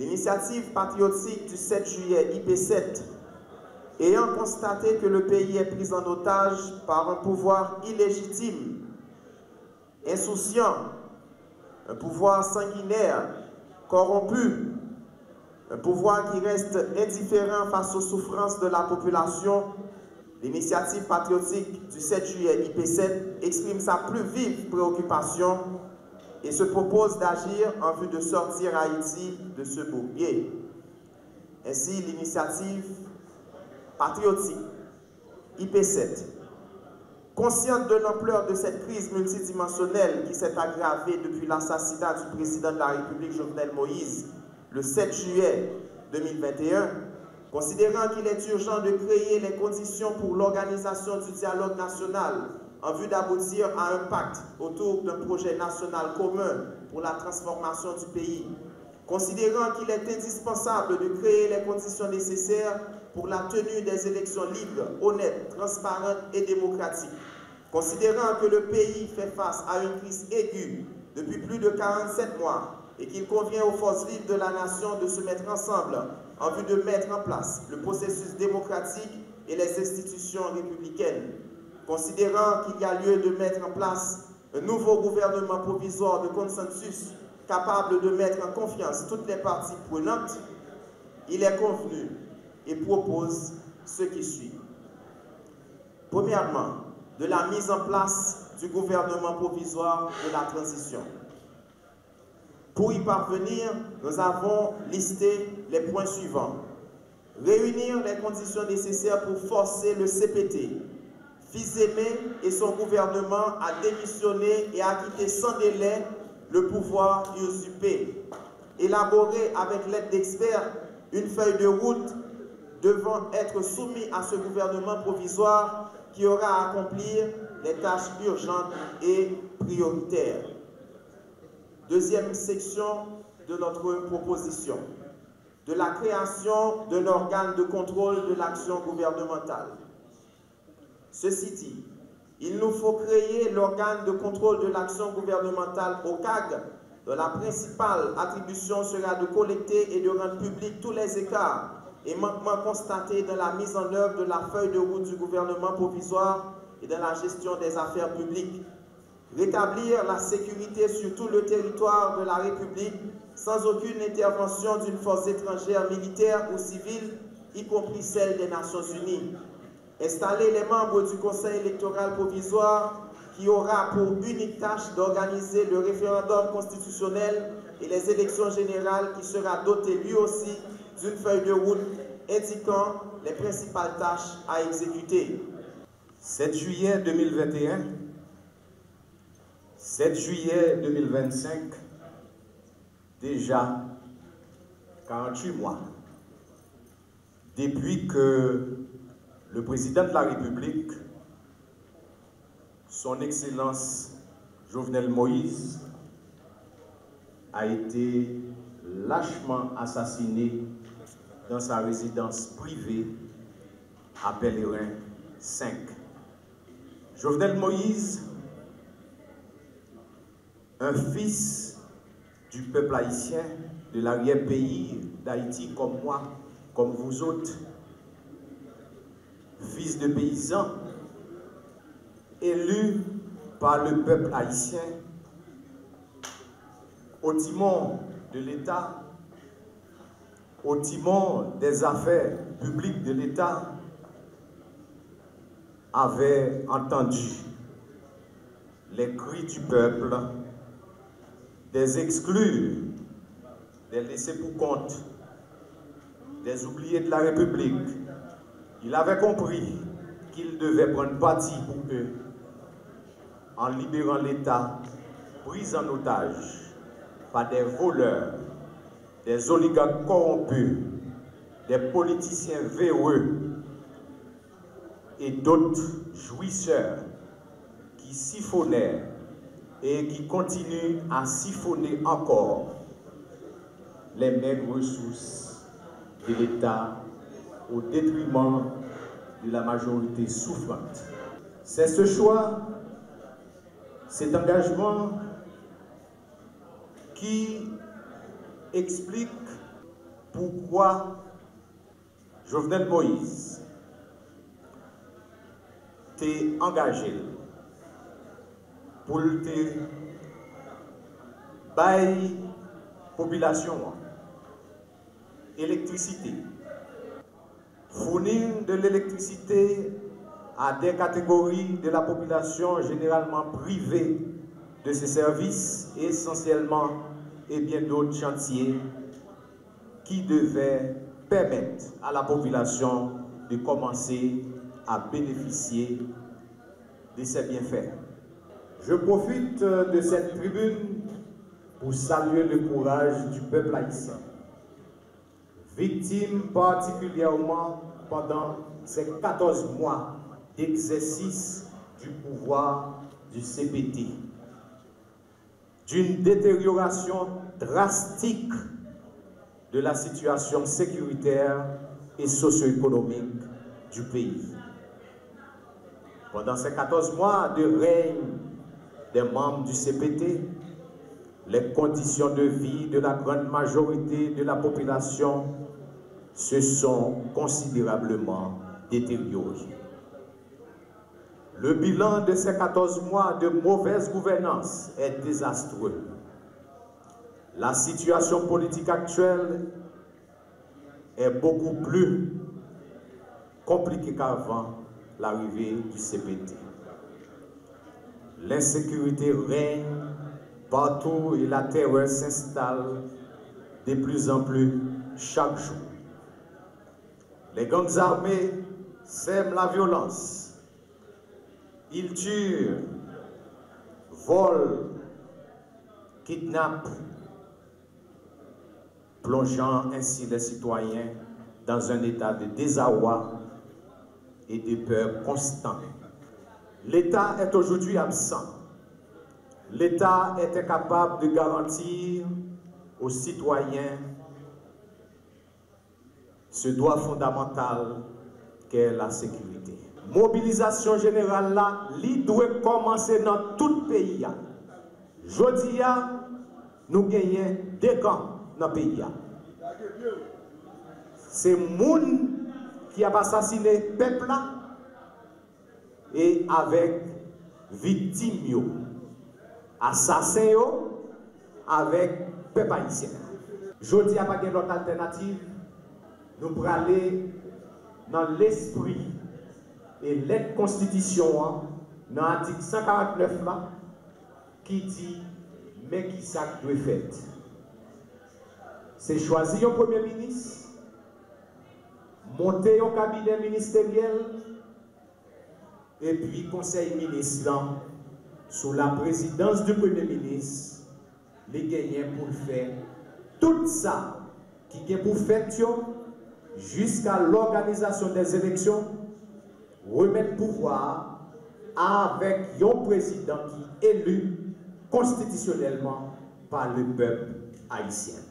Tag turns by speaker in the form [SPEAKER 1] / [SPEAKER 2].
[SPEAKER 1] L'initiative patriotique du 7 juillet IP7, ayant constaté que le pays est pris en otage par un pouvoir illégitime, insouciant, un pouvoir sanguinaire, corrompu, un pouvoir qui reste indifférent face aux souffrances de la population, l'initiative patriotique du 7 juillet IP7 exprime sa plus vive préoccupation et se propose d'agir en vue de sortir Haïti de ce bourbier. Ainsi, l'initiative patriotique IP7, consciente de l'ampleur de cette crise multidimensionnelle qui s'est aggravée depuis l'assassinat du président de la République Jovenel Moïse le 7 juillet 2021, considérant qu'il est urgent de créer les conditions pour l'organisation du dialogue national en vue d'aboutir à un pacte autour d'un projet national commun pour la transformation du pays, considérant qu'il est indispensable de créer les conditions nécessaires pour la tenue des élections libres, honnêtes, transparentes et démocratiques, considérant que le pays fait face à une crise aiguë depuis plus de 47 mois et qu'il convient aux forces vives de la nation de se mettre ensemble en vue de mettre en place le processus démocratique et les institutions républicaines, considérant qu'il y a lieu de mettre en place un nouveau gouvernement provisoire de consensus capable de mettre en confiance toutes les parties prenantes, il est convenu et propose ce qui suit. Premièrement, de la mise en place du gouvernement provisoire de la transition. Pour y parvenir, nous avons listé les points suivants. Réunir les conditions nécessaires pour forcer le CPT, Fils-Aimé et son gouvernement à démissionner et à quitter sans délai le pouvoir usurpé. Élaborer avec l'aide d'experts une feuille de route devant être soumise à ce gouvernement provisoire qui aura à accomplir les tâches urgentes et prioritaires. Deuxième section de notre proposition, de la création d'un organe de contrôle de l'action gouvernementale. Ceci dit, il nous faut créer l'organe de contrôle de l'action gouvernementale au CAG, dont la principale attribution sera de collecter et de rendre publics tous les écarts et manquements constatés dans la mise en œuvre de la feuille de route du gouvernement provisoire et dans la gestion des affaires publiques. Rétablir la sécurité sur tout le territoire de la République sans aucune intervention d'une force étrangère militaire ou civile, y compris celle des Nations Unies. Installer les membres du Conseil électoral provisoire qui aura pour unique tâche d'organiser le référendum constitutionnel et les élections générales qui sera doté lui aussi d'une feuille de route indiquant les principales tâches à exécuter.
[SPEAKER 2] 7 juillet 2021, 7 juillet 2025, déjà 48 mois depuis que le président de la République, son Excellence Jovenel Moïse, a été lâchement assassiné dans sa résidence privée à Pèlerin 5. Jovenel Moïse, un fils du peuple haïtien, de l'arrière-pays d'Haïti comme moi, comme vous autres, fils de paysans, élu par le peuple haïtien au timon de l'État, au timon des affaires publiques de l'État, avait entendu les cris du peuple, des exclus, des laissés pour compte, des oubliés de la République. Il avait compris qu'il devait prendre parti pour eux en libérant l'État pris en otage par des voleurs, des oligarques corrompus, des politiciens véreux et d'autres jouisseurs qui siphonnaient et qui continuent à siphonner encore les maigres ressources de l'État au détriment de la majorité souffrante. C'est ce choix, cet engagement qui explique pourquoi Jovenel Moïse t'est engagé pour te bailler population électricité, fournir de l'électricité à des catégories de la population généralement privées de ces services, essentiellement et bien d'autres chantiers qui devaient permettre à la population de commencer à bénéficier de ces bienfaits. Je profite de cette tribune pour saluer le courage du peuple haïtien, victime particulièrement pendant ces 14 mois d'exercice du pouvoir du CPT, d'une détérioration drastique de la situation sécuritaire et socio-économique du pays. Pendant ces 14 mois de règne des membres du CPT, les conditions de vie de la grande majorité de la population se sont considérablement détériorées. Le bilan de ces 14 mois de mauvaise gouvernance est désastreux. La situation politique actuelle est beaucoup plus compliquée qu'avant l'arrivée du CPT. L'insécurité règne partout et la terreur s'installe de plus en plus chaque jour. Les gangs armés sèment la violence. Ils tuent, volent, kidnappent, plongeant ainsi les citoyens dans un état de désarroi et de peur constant. L'État est aujourd'hui absent. L'État est incapable de garantir aux citoyens ce droit fondamental qu'est la sécurité. Mobilisation générale là, li doit commencer dans tout le pays. Jodi nous gagnons deux camps dans le pays. C'est moun qui a assassiné le peuple là et avec victimes, assassins avec peuple haïtien. Jodi a pas de l'autre alternative. Nous pour aller dans l'esprit et l'aide constitution dans l'article 149 là qui dit mais qui ça doit faire. C'est choisir un premier ministre, monter un cabinet ministériel et puis conseil ministre sous la présidence du premier ministre, les gagnants pour faire tout ça qui est pour faire jusqu'à l'organisation des élections, remettre pouvoir avec un président qui est élu constitutionnellement par le peuple haïtien.